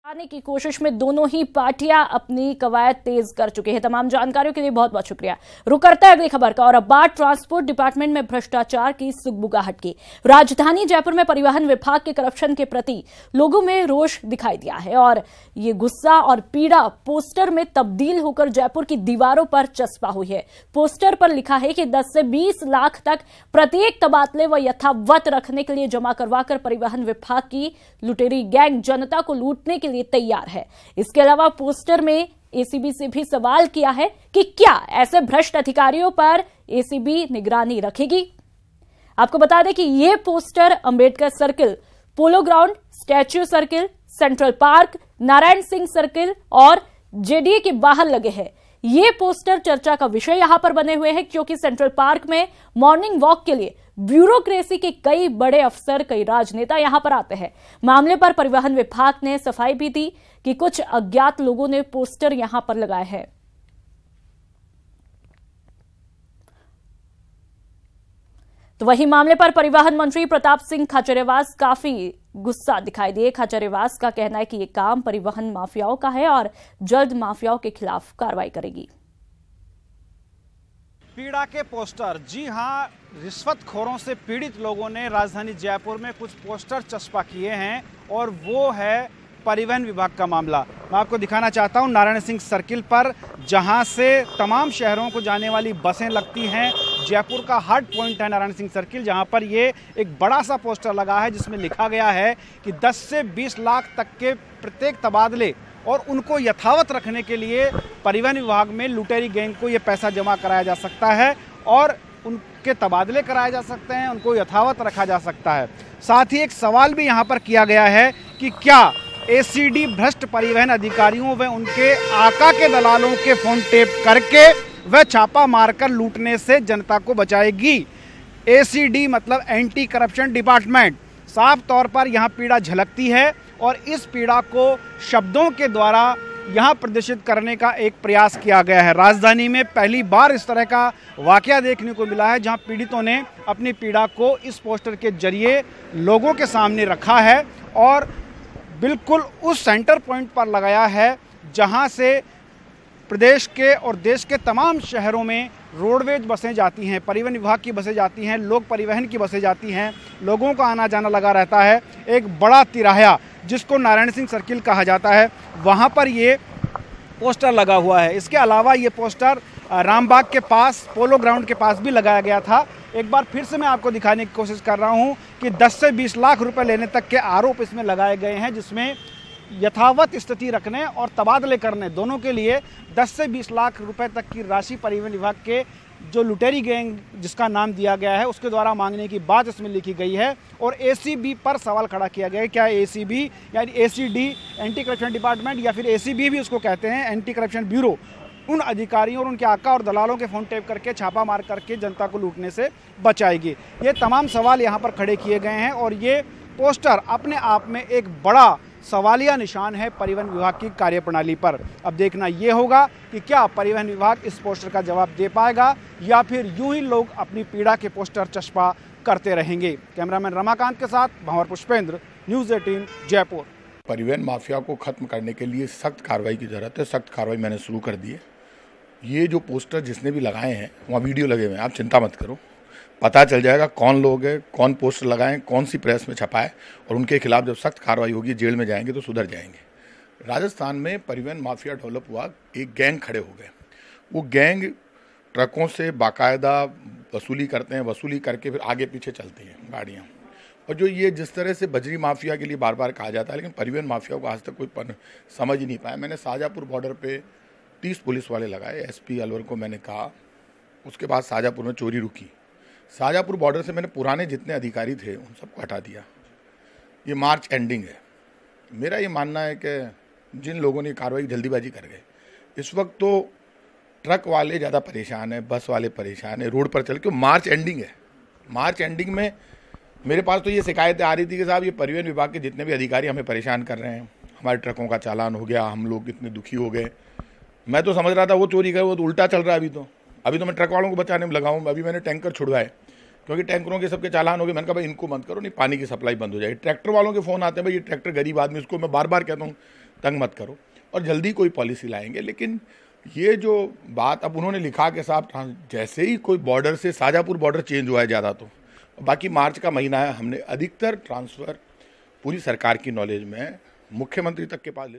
आने की कोशिश में दोनों ही पार्टियां अपनी कवायद तेज कर चुकी है। तमाम जानकारियों के लिए बहुत बहुत शुक्रिया। रुक करते हैं अगली खबर का और अब बात ट्रांसपोर्ट डिपार्टमेंट में भ्रष्टाचार की सुगबुगाहट की। राजधानी जयपुर में परिवहन विभाग के करप्शन के प्रति लोगों में रोष दिखाई दिया है और ये गुस्सा और पीड़ा पोस्टर में तब्दील होकर जयपुर की दीवारों पर चस्पा हुई है। पोस्टर पर लिखा है कि 10 से 20 लाख तक प्रत्येक तबादले व यथावत रखने के लिए जमा करवाकर परिवहन विभाग की लुटेरी गैंग जनता को लूटने के लिए तैयार है। इसके अलावा पोस्टर में एसीबी से भी सवाल किया है कि क्या ऐसे भ्रष्ट अधिकारियों पर एसीबी निगरानी रखेगी। आपको बता दें कि यह poster Ambedkar circle, polo ground, statue circle, central park, Narayan Singh circle और जेडीए के बाहर लगे हैं। ये पोस्टर चर्चा का विषय यहां पर बने हुए हैं क्योंकि सेंट्रल पार्क में मॉर्निंग वॉक के लिए ब्यूरोक्रेसी के कई बड़े अफसर, कई राजनेता यहां पर आते हैं। मामले पर परिवहन विभाग ने सफाई भी दी कि कुछ अज्ञात लोगों ने पोस्टर यहां पर लगाए हैं। तो वही मामले पर परिवहन मंत्री प्रताप सिंह खाचरियावास काफी गुस्सा दिखाई दिए। खाचरियावास का कहना है कि यह काम परिवहन माफियाओं का है और जल्द माफियाओं के खिलाफ कार्रवाई करेगी। पीड़ा के पोस्टर, जी हां, रिश्वतखोरों से पीड़ित लोगों ने राजधानी जयपुर में कुछ पोस्टर चस्पा किए हैं और वो है परिवहन विभाग का मामला। मैं आपको दिखाना चाहता हूं नारायण सिंह सर्किल पर, जहां से तमाम शहरों को जाने वाली बसें लगती हैं। जयपुर का हार्ट पॉइंट है नारायण सिंह सर्किल, जहां पर ये एक बड़ा सा पोस्टर लगा है जिसमें लिखा गया है कि 10 से 20 लाख तक के प्रत्येक तबादले और उनको यथावत रखने के लिए परिवहन विभाग में लुटेरी गैंग को ये पैसा जमा कराया जा सकता है और उनके तबादले कराए जा सकते हैं, उनको यथावत रखा जा सकता है। साथ ही एक सवाल भी यहाँ पर किया गया है कि क्या एसीडी भ्रष्ट परिवहन अधिकारियों व उनके आका के दलालों के फोन टेप करके वह छापा मारकर लूटने से जनता को बचाएगी। एसीडी मतलब एंटी करप्शन डिपार्टमेंट। साफ तौर पर यहाँ पीड़ा झलकती है और इस पीड़ा को शब्दों के द्वारा यहाँ प्रदर्शित करने का एक प्रयास किया गया है। राजधानी में पहली बार इस तरह का वाकया देखने को मिला है जहाँ पीड़ितों ने अपनी पीड़ा को इस पोस्टर के जरिए लोगों के सामने रखा है और बिल्कुल उस सेंटर पॉइंट पर लगाया है जहाँ से प्रदेश के और देश के तमाम शहरों में रोडवेज बसें जाती हैं, परिवहन विभाग की बसें जाती हैं, लोक परिवहन की बसें जाती हैं, लोगों का आना जाना लगा रहता है। एक बड़ा तिराहा जिसको नारायण सिंह सर्किल कहा जाता है, वहाँ पर ये पोस्टर लगा हुआ है। इसके अलावा ये पोस्टर रामबाग के पास, पोलो ग्राउंड के पास भी लगाया गया था। एक बार फिर से मैं आपको दिखाने की कोशिश कर रहा हूँ कि 10 से 20 लाख रुपए लेने तक के आरोप इसमें लगाए गए हैं, जिसमें यथावत स्थिति रखने और तबादले करने दोनों के लिए 10 से 20 लाख रुपए तक की राशि परिवहन विभाग के जो लुटेरी गैंग जिसका नाम दिया गया है उसके द्वारा मांगने की बात इसमें लिखी गई है। और एसीबी पर सवाल खड़ा किया गया है, क्या एसीबी यानी एसीडी एंटी करप्शन डिपार्टमेंट या फिर एसीबी भी उसको कहते हैं, एंटी करप्शन ब्यूरो, उन अधिकारियों और उनके आका और दलालों के फोन टेप करके छापा मार करके जनता को लूटने से बचाएगी। ये तमाम सवाल यहाँ पर खड़े किए गए हैं और ये पोस्टर अपने आप में एक बड़ा सवालिया निशान है परिवहन विभाग की कार्यप्रणाली पर। अब देखना ये होगा कि क्या परिवहन विभाग इस पोस्टर का जवाब दे पाएगा या फिर यूं ही लोग अपनी पीड़ा के पोस्टर चस्पा करते रहेंगे। कैमरामैन रमाकांत के साथ भंवर पुष्पेंद्र, न्यूज़ 18 जयपुर। परिवहन माफिया को खत्म करने के लिए सख्त कार्रवाई की जरूरत है। सख्त कार्रवाई मैंने शुरू कर दी है। ये जो पोस्टर जिसने भी लगाए हैं वहाँ वीडियो लगे हुए हैं, आप चिंता मत करो, पता चल जाएगा कौन लोग हैं, कौन पोस्टर लगाएं, कौन सी प्रेस में छपाए और उनके खिलाफ जब सख्त कार्रवाई होगी, जेल में जाएंगे तो सुधर जाएंगे। राजस्थान में परिवहन माफिया डेवलप हुआ, एक गैंग खड़े हो गए। वो गैंग ट्रकों से बाकायदा वसूली करते हैं, वसूली करके फिर आगे पीछे चलती हैं गाड़ियाँ। और जो ये जिस तरह से बजरी माफिया के लिए बार बार कहा जाता है, लेकिन परिवहन माफिया को आज तक कोई समझ ही नहीं पाया। मैंने शाहजहाँपुर बॉर्डर पर 30 पुलिस वाले लगाए, एसपी अलवर को मैंने कहा। उसके बाद शाहजहाँपुर में चोरी रुकी। शाहजहाँपुर बॉर्डर से मैंने पुराने जितने अधिकारी थे उन सबको हटा दिया। ये मार्च एंडिंग है। मेरा ये मानना है कि जिन लोगों ने कार्रवाई जल्दीबाजी कर गए, इस वक्त तो ट्रक वाले ज़्यादा परेशान हैं, बस वाले परेशान हैं, रोड पर चल के। मार्च एंडिंग है। मार्च एंडिंग में मेरे पास तो ये शिकायतें आ रही थी कि साहब ये परिवहन विभाग के जितने भी अधिकारी हमें परेशान कर रहे हैं, हमारे ट्रकों का चालान हो गया, हम लोग इतने दुखी हो गए। मैं तो समझ रहा था वो चोरी कर, वो तो उल्टा चल रहा है। अभी तो मैं ट्रक वालों को बचाने में लगा हूँ। अभी मैंने टैंकर छुड़वाए क्योंकि टैंकरों के सबके चालान हो गए। मैंने कहा भाई इनको मत करो, नहीं पानी की सप्लाई बंद हो जाएगी। ट्रैक्टर वालों के फ़ोन आते हैं, भाई ये ट्रैक्टर गरीब आदमी, उसको मैं बार बार कहता हूँ तंग मत करो, और जल्दी कोई पॉलिसी लाएंगे। लेकिन ये जो बात अब उन्होंने लिखा कि साहब जैसे ही कोई बॉर्डर से शाजापुर बॉर्डर चेंज हुआ है ज़्यादा, तो बाकी मार्च का महीना है, हमने अधिकतर ट्रांसफ़र पूरी सरकार की नॉलेज में मुख्यमंत्री तक के पास